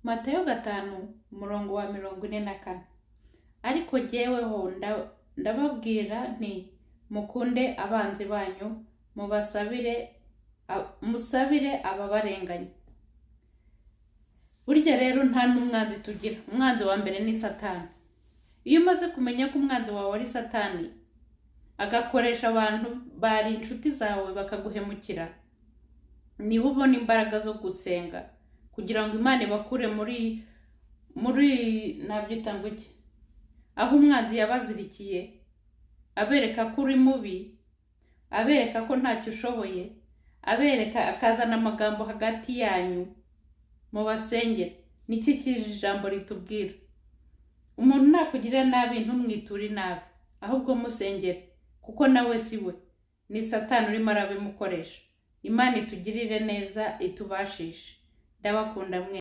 Matayo 5:44. Ariko jyeweho ndababwira nti mukunde abanzi banyu, musabire ababarenganya. Burya rero nta n'umwanzi tugira. Umwanzi wa mbere ni Satani. Iyo umaze kumenya ko umwanzi wawe ari Satani, agakoresha abantu bari inshuti zawe bakaguhemukira, niho ubona imbaraga zo gusenga kugira ngo Imana ibakure muri nabyita ngo iki, aho umwanzi yabazirikiye, abereka ko uri mubi, abereka ko ntacyo ushoboye, akazana amagambo hagati yanyu mu basengere. Niki kijambo ritubwira? Umuntu nakugirira nabi ntumwiture nabi, ahubwo musengere, kuko nawe siwe, ni Satani urimo arabimukoresha. Imana itugirire neza, itubashishe. Ndabakunda mwe.